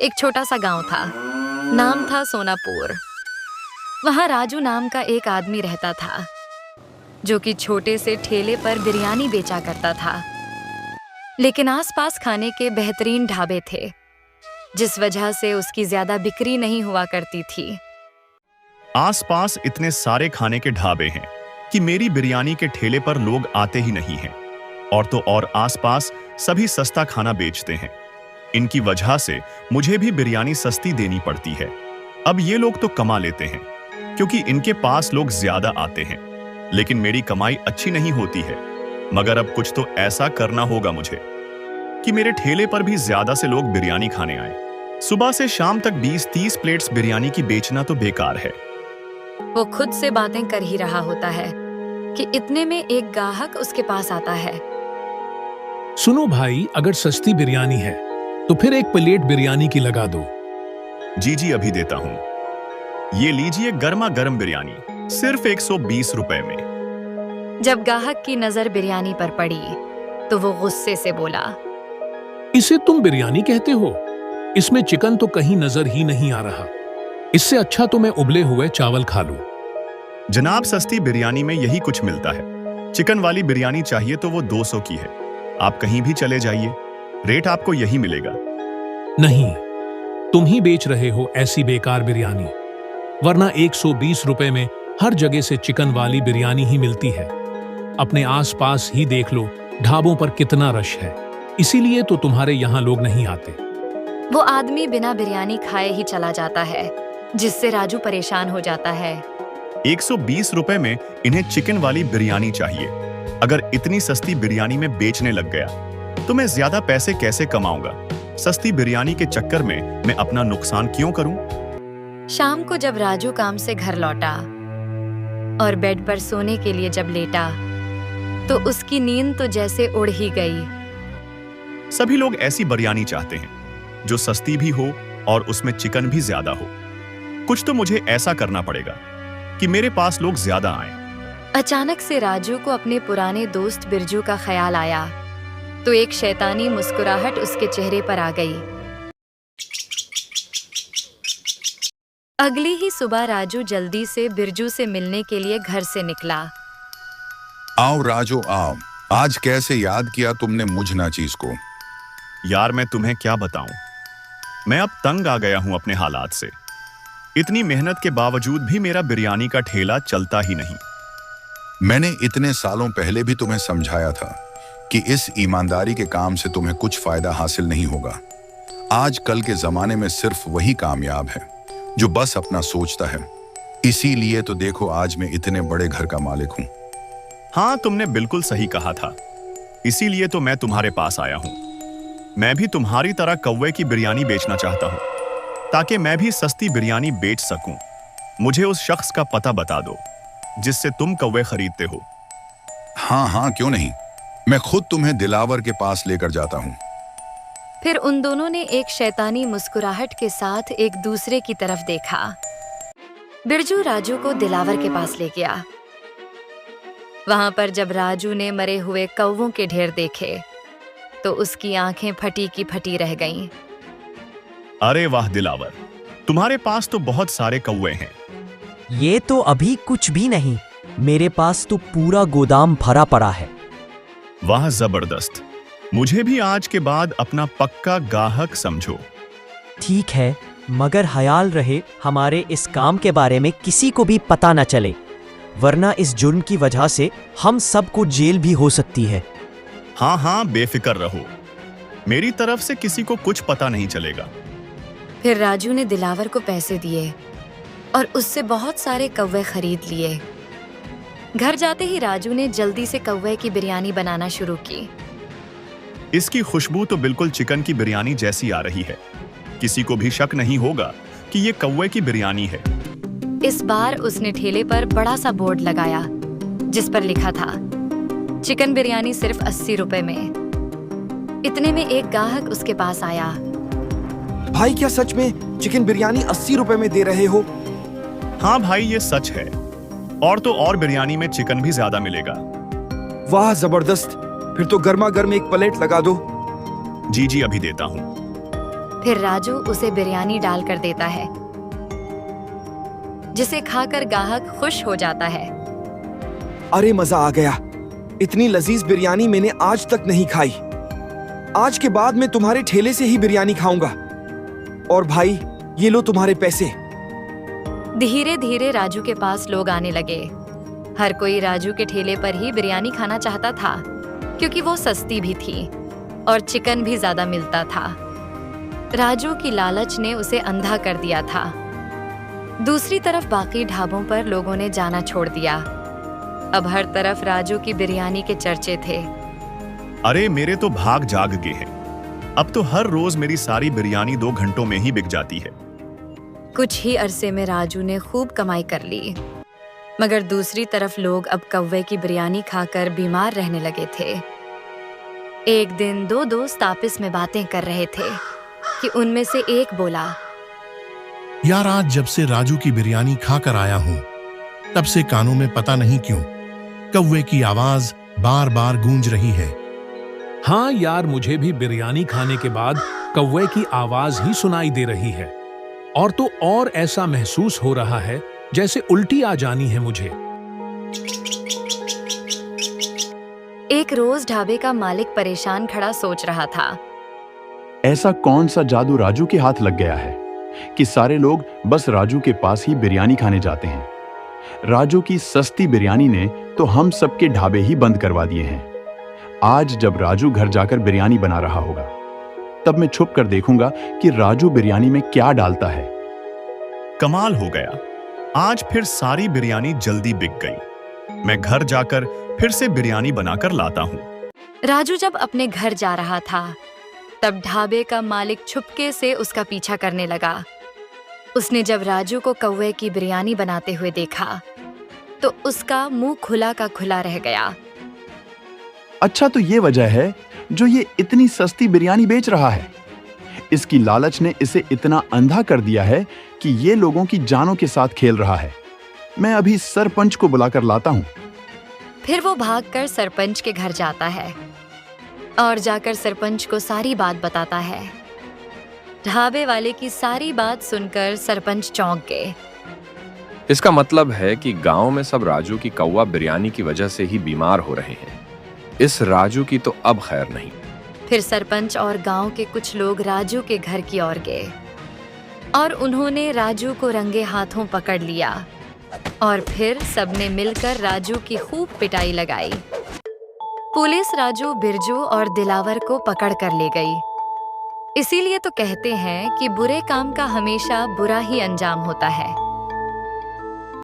एक छोटा सा गांव था। नाम था सोनापुर। वहां राजू नाम का एक आदमी रहता था जो कि छोटे से ठेले पर बिरयानी बेचा करता था। लेकिन आसपास खाने के बेहतरीन ढाबे थे, जिस वजह से उसकी ज्यादा बिक्री नहीं हुआ करती थी। आसपास इतने सारे खाने के ढाबे हैं कि मेरी बिरयानी के ठेले पर लोग आते ही नहीं हैं। और तो और आसपास सभी सस्ता खाना बेचते हैं। इनकी वजह से मुझे भी बिरयानी सस्ती देनी पड़ती है। अब ये लोग तो कमा लेते हैं क्योंकि इनके पास लोग ज्यादा आते हैं, लेकिन मेरी कमाई अच्छी नहीं होती है। मगर अब कुछ तो ऐसा करना होगा मुझे कि मेरे ठेले पर भी ज्यादा से लोग बिरयानी खाने आए। सुबह से शाम तक 20-30 प्लेट्स बिरयानी की बेचना तो बेकार है। वो खुद से बातें कर ही रहा होता है कि इतने में एक ग्राहक उसके पास आता है। सुनो भाई, अगर सस्ती बिरयानी है तो फिर एक प्लेट बिरयानी की लगा दो। जी अभी देता हूँ। ये लीजिए गर्मा गर्म बिरयानी, सिर्फ 120 रुपए में। जब ग्राहक की नजर बिरयानी पर पड़ी तो वो गुस्से से बोला, इसे तुम बिरयानी कहते हो? इसमें चिकन तो कहीं नजर ही नहीं आ रहा। इससे अच्छा तो मैं उबले हुए चावल खा लूं। जनाब, सस्ती बिरयानी में यही कुछ मिलता है। चिकन वाली बिरयानी चाहिए तो वो 200 की है। आप कहीं भी चले जाइए, रेट आपको यही मिलेगा। नहीं, तुम ही बेच रहे हो ऐसी बेकार बिरयानी, वरना 120 रुपए में हर जगह से चिकन वाली बिरयानी ही मिलती है। अपने आसपास ही देख लो, ढाबों पर कितना रश है, इसीलिए तो तुम्हारे यहाँ लोग नहीं आते। वो आदमी बिना बिरयानी खाए ही चला जाता है, जिससे राजू परेशान हो जाता है। 120 रुपए में इन्हें चिकन वाली बिरयानी चाहिए। अगर इतनी सस्ती बिरयानी में बेचने लग गया तो मैं ज्यादा पैसे कैसे कमाऊंगा? सस्ती बिरयानी के चक्कर में मैं अपना नुकसान क्यों करूं? शाम को जब राजू काम से घर लौटा और बेड पर सोने के लिए जब लेटा तो उसकी नींद तो जैसे उड़ ही गई। सभी लोग ऐसी बिरयानी चाहते हैं जो सस्ती भी हो और उसमें चिकन भी ज्यादा हो। कुछ तो मुझे ऐसा करना पड़ेगा कि मेरे पास लोग ज्यादा आएं। अचानक से राजू को अपने पुराने दोस्त बिरजू का ख्याल आया तो एक शैतानी मुस्कुराहट उसके चेहरे पर आ गई। अगली ही सुबह राजू जल्दी से बिरजू से मिलने के लिए घर से निकला। आओ राजू आओ, आज कैसे याद किया तुमने मुझ नाचीज को? यार, मैं तुम्हें क्या बताऊं, मैं अब तंग आ गया हूं अपने हालात से। इतनी मेहनत के बावजूद भी मेरा बिरयानी का ठेला चलता ही नहीं। मैंने इतने सालों पहले भी तुम्हें समझाया था कि इस ईमानदारी के काम से तुम्हें कुछ फायदा हासिल नहीं होगा। आजकल के जमाने में सिर्फ वही कामयाब है जो बस अपना सोचता है। इसीलिए तो देखो, आज मैं इतने बड़े घर का मालिक हूं। हाँ, तुमने बिल्कुल सही कहा था। इसीलिए तो मैं तुम्हारे पास आया हूं। मैं भी तुम्हारी तरह कौवे की बिरयानी बेचना चाहता हूं, ताकि मैं भी सस्ती बिरयानी बेच सकूं। मुझे उस शख्स का पता बता दो जिससे तुम कौवे खरीदते हो। हाँ, क्यों नहीं, मैं खुद तुम्हें दिलावर के पास लेकर जाता हूं। फिर उन दोनों ने एक शैतानी मुस्कुराहट के साथ एक दूसरे की तरफ देखा। बिरजू राजू को दिलावर के पास ले गया। वहां पर जब राजू ने मरे हुए कौवों के ढेर देखे तो उसकी आंखें फटी की फटी रह गईं। अरे वाह दिलावर, तुम्हारे पास तो बहुत सारे कौवे हैं। ये तो अभी कुछ भी नहीं, मेरे पास तो पूरा गोदाम भरा पड़ा है। वाह जबरदस्त, मुझे भी आज के बाद अपना पक्का ग्राहक समझो। ठीक है, मगर ख्याल रहे हमारे इस काम के बारे में किसी को भी पता न चले, वरना इस जुर्म की वजह से हम सबको जेल भी हो सकती है। हाँ, बेफिक्र रहो, मेरी तरफ से किसी को कुछ पता नहीं चलेगा। फिर राजू ने दिलावर को पैसे दिए और उससे बहुत सारे कौवे खरीद लिए। घर जाते ही राजू ने जल्दी से कौवे की बिरयानी बनाना शुरू की। इसकी खुशबू तो बिल्कुल चिकन की बिरयानी जैसी आ रही है। किसी को भी शक नहीं होगा कि ये कौवे की बिरयानी है। इस बार उसने ठेले पर बड़ा सा बोर्ड लगाया जिस पर लिखा था, चिकन बिरयानी सिर्फ 80 रुपए में। इतने में एक ग्राहक उसके पास आया। भाई, क्या सच में चिकन बिरयानी 80 रुपए में दे रहे हो? हाँ भाई, ये सच है। और तो और बिरयानी में चिकन भी ज्यादा मिलेगा। वाह जबरदस्त, फिर तो गर्मा गर्म एक प्लेट लगा दो। जी अभी देता हूँ। फिर राजू उसे बिरयानी डालकर देता है, जिसे खाकर ग्राहक खुश हो जाता है। अरे मजा आ गया। इतनी लजीज बिरयानी मैंने आज तक नहीं खाई। आज के बाद मैं तुम्हारे ठेले से ही बिरयानी खाऊंगा। और भाई, ये लो तुम्हारे पैसे। धीरे धीरे राजू के पास लोग आने लगे। हर कोई राजू के ठेले पर ही बिरयानी खाना चाहता था, क्योंकि वो सस्ती भी थी और चिकन भी ज्यादा मिलता था। राजू की लालच ने उसे अंधा कर दिया था। दूसरी तरफ बाकी ढाबों पर लोगों ने जाना छोड़ दिया। अब हर तरफ राजू की बिरयानी के चर्चे थे। अरे मेरे तो भाग जाग गए हैं। अब तो हर रोज मेरी सारी बिरयानी 2 घंटों में ही बिक जाती है। कुछ ही अरसे में राजू ने खूब कमाई कर ली, मगर दूसरी तरफ लोग अब कौवे की बिरयानी खाकर बीमार रहने लगे थे। एक दिन 2 दोस्त आपस में बातें कर रहे थे कि उनमें से एक बोला, यार आज जब से राजू की बिरयानी खाकर आया हूं, तब से कानों में पता नहीं क्यों कौवे की आवाज बार बार गूंज रही है। हाँ यार, मुझे भी बिरयानी खाने के बाद कौवे की आवाज ही सुनाई दे रही है। और तो और ऐसा महसूस हो रहा है जैसे उल्टी आ जानी है मुझे। एक रोज ढाबे का मालिक परेशान खड़ा सोच रहा था। ऐसा कौन सा जादू राजू के हाथ लग गया है कि सारे लोग बस राजू के पास ही बिरयानी खाने जाते हैं। राजू की सस्ती बिरयानी ने तो हम सबके ढाबे ही बंद करवा दिए हैं। आज जब राजू घर जाकर बिरयानी बना रहा होगा, तब मैं छुप कर देखूंगा कि राजू बिरयानी में क्या डालता है। कमाल हो गया, आज फिर सारी बिरयानी जल्दी बिक गई। मैं घर जाकर फिर से बिरयानी बनाकर लाता हूँ। राजू जब अपने घर जा रहा था, तब ढाबे का मालिक छुपके से उसका पीछा करने लगा। उसने जब राजू को कौवे की बिरयानी बनाते हुए देखा, तो उसका मुंह खुला का खुला रह गया। अच्छा, तो ये वजह है जो ये इतनी सस्ती बिरयानी बेच रहा है। इसकी लालच ने इसे इतना अंधा कर दिया है कि ये लोगों की जानों के साथ खेल रहा है। मैं अभी सरपंच को बुलाकर लाता हूँ। फिर वो भागकर सरपंच के घर जाता है और जाकर सरपंच को सारी बात बताता है। ढाबे वाले की सारी बात सुनकर सरपंच चौंक गए। इसका मतलब है कि गांव में सब राजू की कौवा बिरयानी की वजह से ही बीमार हो रहे हैं। इस राजू की तो अब खैर नहीं। फिर सरपंच और गांव के कुछ लोग राजू के घर की ओर गए और उन्होंने राजू को रंगे हाथों पकड़ लिया और फिर सबने मिलकर राजू की खूब पिटाई लगाई। पुलिस राजू, बिरजू और दिलावर को पकड़ कर ले गई। इसीलिए तो कहते हैं कि बुरे काम का हमेशा बुरा ही अंजाम होता है।